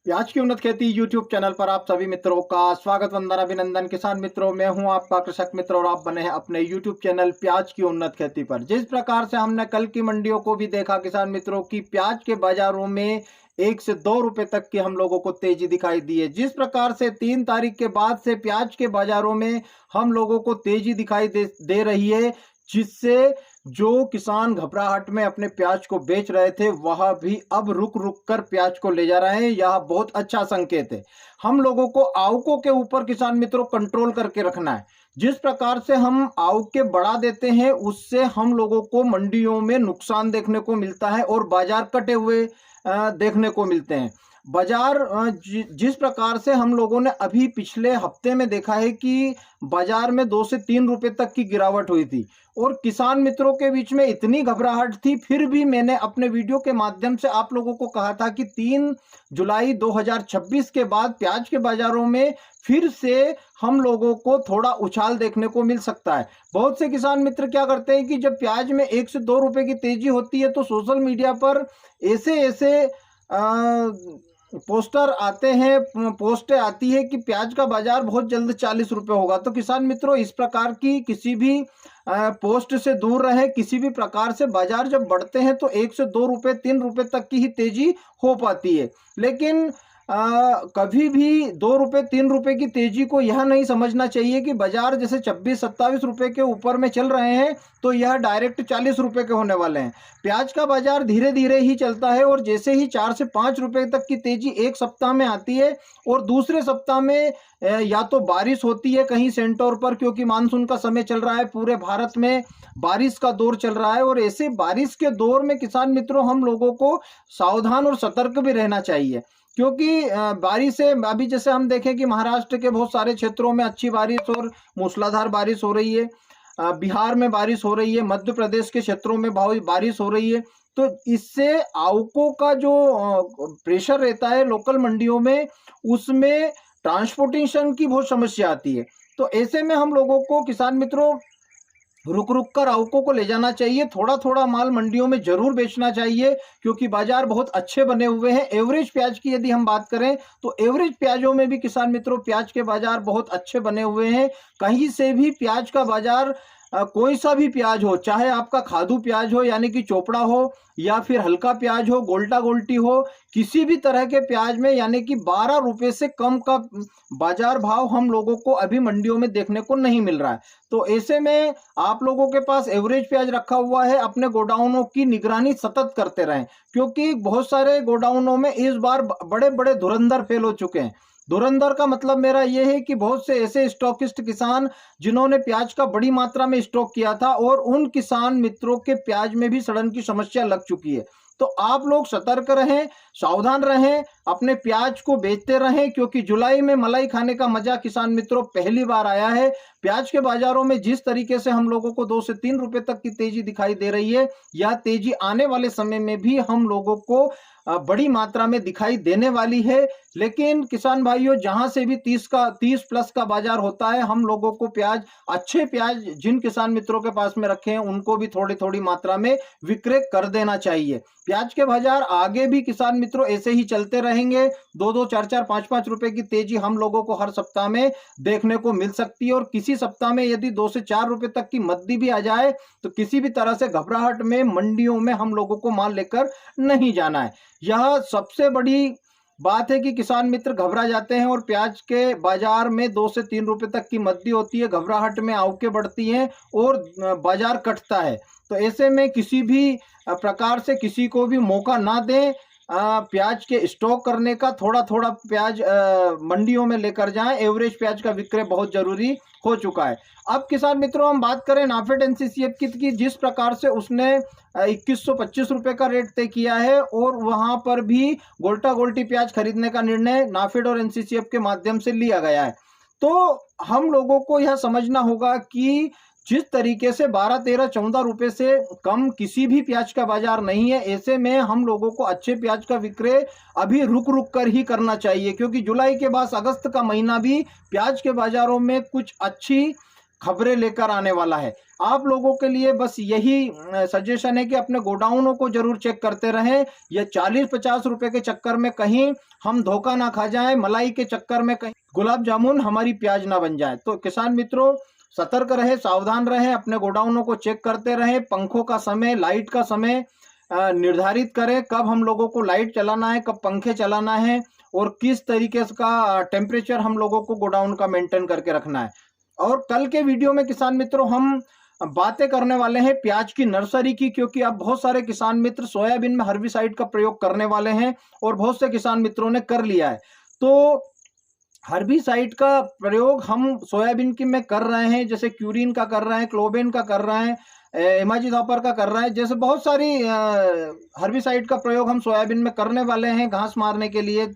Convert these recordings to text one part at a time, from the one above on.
प्याज की उन्नत खेती यूट्यूब चैनल पर आप सभी मित्रों का स्वागत वंदन अभिनंदन। किसान मित्रों, मैं हूं आपका कृषक मित्र और आप बने हैं अपने यूट्यूब चैनल प्याज की उन्नत खेती पर। जिस प्रकार से हमने कल की मंडियों को भी देखा किसान मित्रों की प्याज के बाजारों में 1 से 2 रुपए तक की हम लोगों को तेजी दिखाई दी है। जिस प्रकार से 3 तारीख के बाद से प्याज के बाजारों में हम लोगों को तेजी दिखाई दे रही है, जिससे जो किसान घबराहट में अपने प्याज को बेच रहे थे वह भी अब रुक रुक कर प्याज को ले जा रहे हैं। यह बहुत अच्छा संकेत है। हम लोगों को आवकों के ऊपर किसान मित्रों कंट्रोल करके रखना है। जिस प्रकार से हम आवक बढ़ा देते हैं उससे हम लोगों को मंडियों में नुकसान देखने को मिलता है और बाजार कटे हुए देखने को मिलते हैं। बाजार जिस प्रकार से हम लोगों ने अभी पिछले हफ्ते में देखा है कि बाजार में 2 से 3 रुपए तक की गिरावट हुई थी और किसान मित्रों के बीच में इतनी घबराहट थी। फिर भी मैंने अपने वीडियो के माध्यम से आप लोगों को कहा था कि 3 जुलाई 2026 के बाद प्याज के बाजारों में फिर से हम लोगों को थोड़ा उछाल देखने को मिल सकता है। बहुत से किसान मित्र क्या करते हैं कि जब प्याज में 1 से 2 रुपए की तेजी होती है तो सोशल मीडिया पर ऐसे ऐसे पोस्टर आते हैं, पोस्टें आती है कि प्याज का बाजार बहुत जल्द 40 रुपए होगा। तो किसान मित्रों, इस प्रकार की किसी भी पोस्ट से दूर रहे। किसी भी प्रकार से बाजार जब बढ़ते हैं तो 1 से 2 रुपए 3 रुपए तक की ही तेजी हो पाती है, लेकिन कभी भी 2 रुपए 3 रुपए की तेजी को यह नहीं समझना चाहिए कि बाजार जैसे 26-27 रुपए के ऊपर में चल रहे हैं तो यह डायरेक्ट 40 रुपए के होने वाले हैं। प्याज का बाजार धीरे धीरे ही चलता है और जैसे ही 4 से 5 रुपए तक की तेजी एक सप्ताह में आती है और दूसरे सप्ताह में या तो बारिश होती है कहीं सेंटर पर, क्योंकि मानसून का समय चल रहा है, पूरे भारत में बारिश का दौर चल रहा है और ऐसे बारिश के दौर में किसान मित्रों हम लोगों को सावधान और सतर्क भी रहना चाहिए। क्योंकि बारिश से अभी जैसे हम देखें कि महाराष्ट्र के बहुत सारे क्षेत्रों में अच्छी बारिश और मूसलाधार बारिश हो रही है, बिहार में बारिश हो रही है, मध्य प्रदेश के क्षेत्रों में बारिश हो रही है। तो इससे आवकों का जो प्रेशर रहता है लोकल मंडियों में, उसमें ट्रांसपोर्टेशन की बहुत समस्या आती है। तो ऐसे में हम लोगों को किसान मित्रों रुक रुक कर आवकों को ले जाना चाहिए। थोड़ा थोड़ा माल मंडियों में जरूर बेचना चाहिए क्योंकि बाजार बहुत अच्छे बने हुए हैं। एवरेज प्याज की यदि हम बात करें तो एवरेज प्याजों में भी किसान मित्रों प्याज के बाजार बहुत अच्छे बने हुए हैं। कहीं से भी प्याज का बाजार कोई सा भी प्याज हो, चाहे आपका खादू प्याज हो यानी कि चोपड़ा हो या फिर हल्का प्याज हो, गोल्टा गोल्टी हो, किसी भी तरह के प्याज में यानी कि 12 रुपए से कम का बाजार भाव हम लोगों को अभी मंडियों में देखने को नहीं मिल रहा है। तो ऐसे में आप लोगों के पास एवरेज प्याज रखा हुआ है, अपने गोडाउनों की निगरानी सतत करते रहें क्योंकि बहुत सारे गोडाउनों में इस बार बड़े बड़े धुरंधर फेल हो चुके हैं। धुरंधर का मतलब मेरा यह है कि बहुत से ऐसे स्टॉकिस्ट किसान जिन्होंने प्याज का बड़ी मात्रा में स्टॉक किया था और उन किसान मित्रों के प्याज में भी सड़न की समस्या लग चुकी है। तो आप लोग सतर्क रहें, सावधान रहें, अपने प्याज को बेचते रहें क्योंकि जुलाई में मलाई खाने का मजा किसान मित्रों पहली बार आया है। प्याज के बाजारों में जिस तरीके से हम लोगों को 2 से 3 रुपए तक की तेजी दिखाई दे रही है, यह तेजी आने वाले समय में भी हम लोगों को बड़ी मात्रा में दिखाई देने वाली है। लेकिन किसान भाइयों, जहां से भी 30 प्लस का बाजार होता है, हम लोगों को प्याज, अच्छे प्याज जिन किसान मित्रों के पास में रखे हैं उनको भी थोड़ी थोड़ी मात्रा में विक्रय कर देना चाहिए। प्याज के बाजार आगे भी किसान मित्रों ऐसे ही चलते रहेंगे। 2-2, 4-4, 5-5 रुपए की तेजी हम लोगों को हर सप्ताह में देखने को मिल सकती है और किसी सप्ताह में यदि 2 से 4 रुपए तक की मद्दी भी आ जाए तो किसी भी तरह से घबराहट में मंडियों में हम लोगों को माल लेकर नहीं जाना है। यह सबसे बड़ी बात है कि किसान मित्र घबरा जाते हैं और प्याज के बाजार में 2 से 3 रुपए तक की मद्दी होती है, घबराहट में आवकें बढ़ती हैं और बाजार कटता है। तो ऐसे में किसी भी प्रकार से किसी को भी मौका ना दें प्याज के स्टॉक करने का। थोड़ा थोड़ा प्याज मंडियों में लेकर जाएं। एवरेज प्याज का विक्रय बहुत जरूरी हो चुका है। अब किसान मित्रों हम बात करें नाफेड एनसीसीएफ की, जिस प्रकार से उसने 2125 रुपए का रेट तय किया है और वहां पर भी गोल्टा गोल्टी प्याज खरीदने का निर्णय नाफेड और एनसीसीएफ के माध्यम से लिया गया है। तो हम लोगों को यह समझना होगा कि जिस तरीके से 12, 13, 14 रुपए से कम किसी भी प्याज का बाजार नहीं है, ऐसे में हम लोगों को अच्छे प्याज का विक्रय अभी रुक रुक कर ही करना चाहिए क्योंकि जुलाई के बाद अगस्त का महीना भी प्याज के बाजारों में कुछ अच्छी खबरें लेकर आने वाला है। आप लोगों के लिए बस यही सजेशन है कि अपने गोडाउनों को जरूर चेक करते रहें। ये 40-50 रुपए के चक्कर में कहीं हम धोखा ना खा जाएं, मलाई के चक्कर में कहीं गुलाब जामुन हमारी प्याज ना बन जाए। तो किसान मित्रों, सतर्क रहे, सावधान रहें, अपने गोडाउनों को चेक करते रहें। पंखों का समय, लाइट का समय निर्धारित करें, कब हम लोगों को लाइट चलाना है, कब पंखे चलाना है और किस तरीके का टेम्परेचर हम लोगों को गोडाउन का मेंटेन करके रखना है। और कल के वीडियो में किसान मित्रों हम बातें करने वाले हैं प्याज की नर्सरी की, क्योंकि अब बहुत सारे किसान मित्र सोयाबीन में हर्बिसाइड का प्रयोग करने वाले हैं और बहुत से किसान मित्रों ने कर लिया है। तो हर्बिसाइड का प्रयोग हम सोयाबीन की में कर रहे हैं, जैसे क्यूरिन का कर रहे हैं, क्लोबेन का कर रहे हैं, इमाजिथापर का कर रहे हैं, जैसे बहुत सारी हर्बिसाइड का प्रयोग हम सोयाबीन में करने वाले हैं, घास मारने के लिए,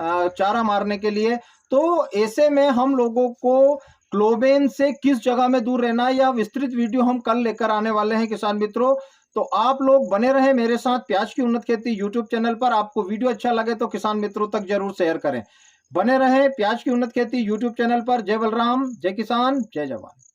चारा मारने के लिए। तो ऐसे में हम लोगों को क्लोबेन से किस जगह में दूर रहना है, यह विस्तृत वीडियो हम कल लेकर आने वाले हैं किसान मित्रों। तो आप लोग बने रहे मेरे साथ प्याज की उन्नत खेती यूट्यूब चैनल पर। आपको वीडियो अच्छा लगे तो किसान मित्रों तक जरूर शेयर करें। बने रहे प्याज की उन्नत खेती यूट्यूब चैनल पर। जय बलराम, जय किसान, जय जवान।